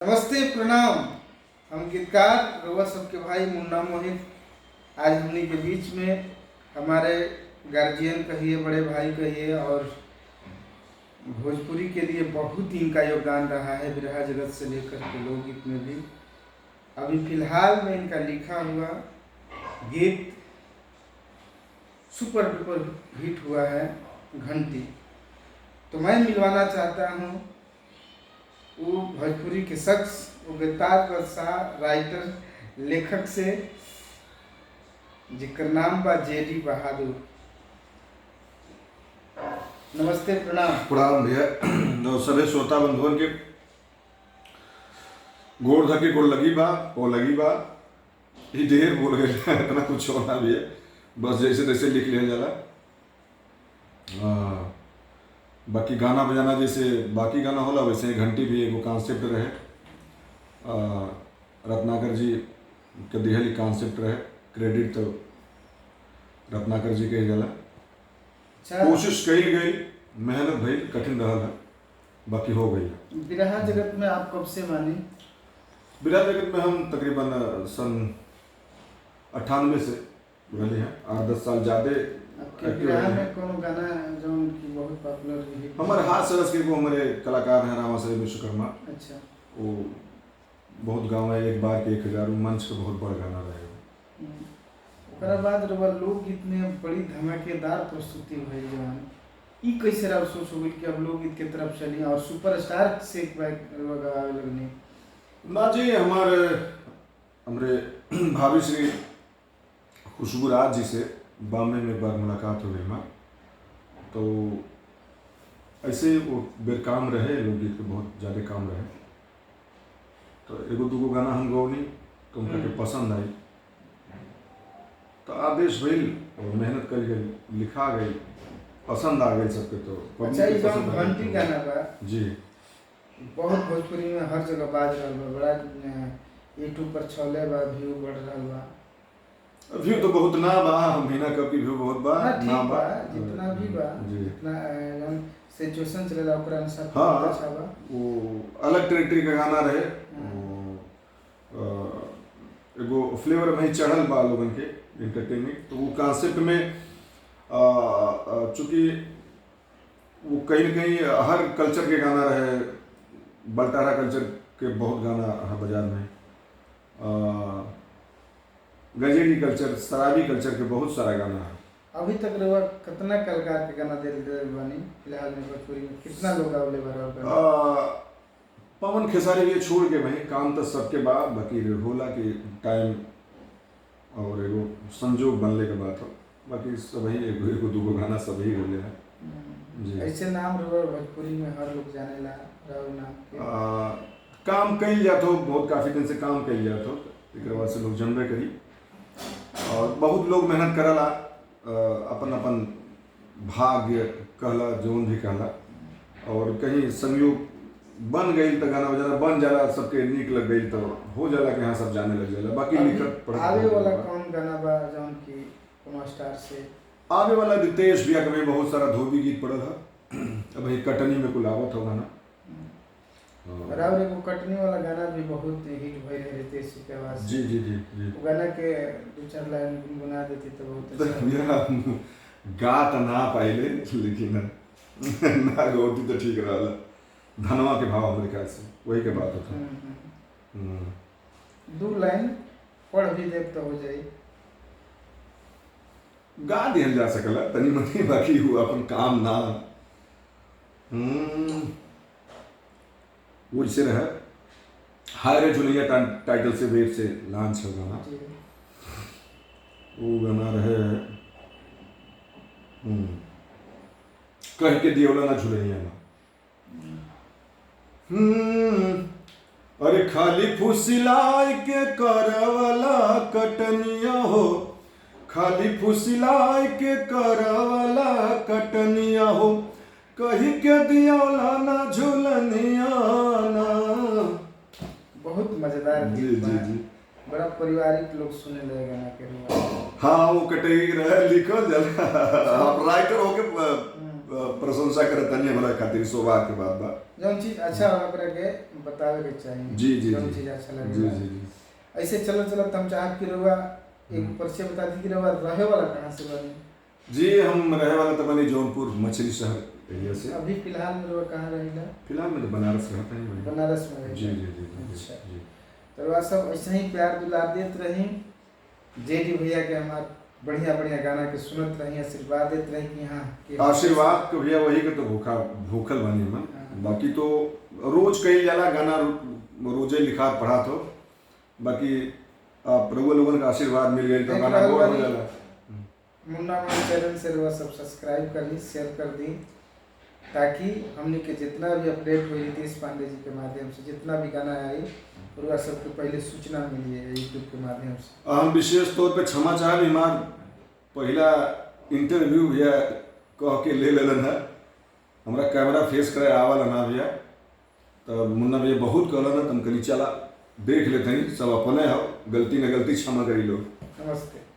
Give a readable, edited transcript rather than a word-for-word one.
नमस्ते प्रणाम। हम गीतकार रउआ सबके भाई मुन्ना मोहित आज हमनी के बीच में हमारे गार्जियन कहिए, बड़े भाई कहिए, और भोजपुरी के लिए बहुत ही इनका योगदान रहा है बिरहा जगत से लेकर के लोकगीत में भी। अभी फिलहाल में इनका लिखा हुआ गीत सुपर डुपर हिट हुआ है घंटी। तो मैं मिलवाना चाहता हूँ वो भोजपुरी के शख्स, वो बेताज बादशाह, राइटर, लेखक से, जिकर नाम बा जेडी बहादुर। नमस्ते प्रणाम। प्रणाम भैया। जो सभी श्रोता बंधुओं के गोड़ धके गोड़ लगी बा वो लगी बा ये ढेर बोल गए इतना कुछ होना भी है, बस जैसे तैसे लिख लिया जाला। बाकी गाना बजाना जैसे बाकी गाना होला वैसे घंटी भी एगो कॉन्सेप्ट रहे। रत्नाकर जी के दिहली कॉन्सेप्ट रहे, क्रेडिट तो रत्नाकर जी के जाला। कोशिश कई गई, मेहनत भई, कठिन रहा है, बाकी हो गई। बिरहा जगत में आप कब से मानी? बिरहा जगत में हम तकरीबन सन 98 से रहे हैं, 8-10 साल ज़्यादा। बिरहा में कोनो गाना जो उनकी बहुत पॉपुलर रही? हमारे हाथ सरस के को हमारे कलाकार हैं रामाश्री विश्वकर्मा। अच्छा। वो बहुत गाँव है, एक बार के 1000 मंच का बहुत बड़ा गाना रहेगा। ओकरा बाद रउआ लोकगीत में बड़ी धमाकेदार प्रस्तुति भइल जवान। ई कैसे रहा सोच हो गई कि अब लोकगीत के तरफ चली और सुपरस्टार से रउआ गवावे लगनी? ना जी, हमारे भाभी श्री खुशबू राज जी से बॉम्बे में एक बार मुलाकात हो गई माँ, तो ऐसे वो बेरकाम रहे, लोकगीत के बहुत ज़्यादा काम रहे, तो एगो दूगो गाना हम गौनी तो उनका के पसंद आई, तो आदेश भइल और मेहनत कर गई, लिखा गई, पसंद आ गई सबके। तो अच्छा, ये जो घंटी गाना बा जी बहुत भोजपुरी में हर जगह बाज रहल बा, बड़ा यूट्यूब पर छले बा, व्यू बढ़ रहल बा। व्यू तो बहुत ना बा, महीना कब की व्यू बहुत बा ना बा, जितना भी बा, जितना सिचुएशन चलेला ओकरा अनुसार। हाँ, अच्छा बा। वो अलग टेरिटरी का गाना रहे, एगो फ्लेवर में चढ़ल बा लोगन के एंटरटेनमेंट, तो वो कॉन्सेप्ट में चूँकि वो कहीं न कहीं हर कल्चर के गाना रहे, बलटारा कल्चर के बहुत गाना है बाजार में, गजेड़ी कल्चर, शराबी कल्चर के बहुत सारा गाना है। अभी तक रउआ कितना कलाकार के गाना दे बानी फिलहाल में भोजपुरी में? कितना लोग आवले बा? पवन खेसारी ये छोड़ के भाई काम तो सबके बाद, बाकी होला के टाइम और एगो संजोग बनने के बाद हो, बाकी सब ही एगो दूगो गाना सब ही बोले हैं जी। ऐसे नाम रउआ भोजपुरी में हर लोग जानेला राउर नाम के। काम कई जात हो, बहुत काफ़ी दिन से काम कई जात हो, एक बाद से लोग जनबे करी और बहुत लोग मेहनत करला, अपन अपन भाग्य कहला जोन भी कहला, और कहीं संयोग बन गई तो गाना बजाना बन जाला, सबके नीक लग गई तो हो जाला कि हाँ सब जाने लग जाला। बाकी लिखत पढ़त आवे वाला कौन गाना बा जौन की कोनो स्टार से? आवे वाला रितेश भैया के में बहुत सारा धोबी गीत पड़ल है, अब ये कटनी में कुल आवत हो गाना। राउर एगो कटनी वाला गाना भी बहुत हिट भइल है रितेश जी के आवाज से। जी जी जी जी। वो गाना के 2-4 लाइन गुनगुना देती तो बहुत अच्छा। मेरा गा तो ना पाइले लेकिन ना गौती तो ठीक रहा, धनवा के भाव हमरे ख्याल से वही के बात होता। 2 लाइन पढ़ भी देव तो हो जाए। गा दिया जा सकला तनी मनी, बाकी हुआ अपन काम ना। वो इसे रहा हाय रे झुलैया टाइटल से वेब से लॉन्च हो गाना, वो गाना रहे कह के दियोला ना झुलैया ना। अरे खाली फुसिलाई के करवला कटनिया हो, खाली फुसिलाई के करवला कटनिया हो, कहीं के दियोला ना झुलनिया ना। बहुत मजेदार जी गीत जी बा। जी। बड़ा पारिवारिक लोग सुने लगे गाना के। हाँ, वो कटेगी रहे लिखल जाला, आप राइटर होके प्रशंसा करत तनी हमरा खातिर सौभाग्य के बात बा। जौन चीज अच्छा होला ओकरा के बतावे के चाहिए। जी जी जौन जी चीज अच्छा जी लगे जी जी। ऐसे चलत चलत हम चाहत कि रउआ एक परिचय बता दी कि रउआ रहे वाला कहाँ से बानी? जी हम रहे वाला तो बनी जौनपुर मछली शहर एरिया से। अभी फिलहाल में रउआ कहाँ रहेला? फिलहाल में तो बनारस रहता है वही। बनारस में जी रहेला। जी जी जी अच्छा। जी। तो रउआ सब ऐसे ही प्यार दुलार देत रही। जेडी भैया के हमार बढ़िया बढ़िया गाना के सुनत रही, आशीर्वाद देत रही कि हाँ कि आशीर्वाद के भैया वही के तो भूखल बनी मन। बाकी तो रोज कई जाला गाना रोजे लिखा पढ़ा तो बाकी आप रउआ लोगन का आशीर्वाद मिल गई तो देख गाना रहल बहुत हो बानी। जाला। मुन्ना मोहन चैनल से रउआ सब सब्सक्राइब कर ली, शेयर कर दी, ताकि हमने के जितना भी अपडेट हुई रितेश पांडे जी के माध्यम से जितना भी गाना आई रउआ सबके पहले सूचना मिली है यूट्यूब के माध्यम से। हम विशेष तौर पे क्षमा चाहब हमार पहला इंटरव्यू भैया कह के ले लेलन है। हमरा कैमरा फेस करे आवल ना भैया, तो मुन्ना भैया बहुत कहलन है, तुम कनी चला देख लेते सब अपने हो, गलती न गलती क्षमा करी लो। नमस्ते।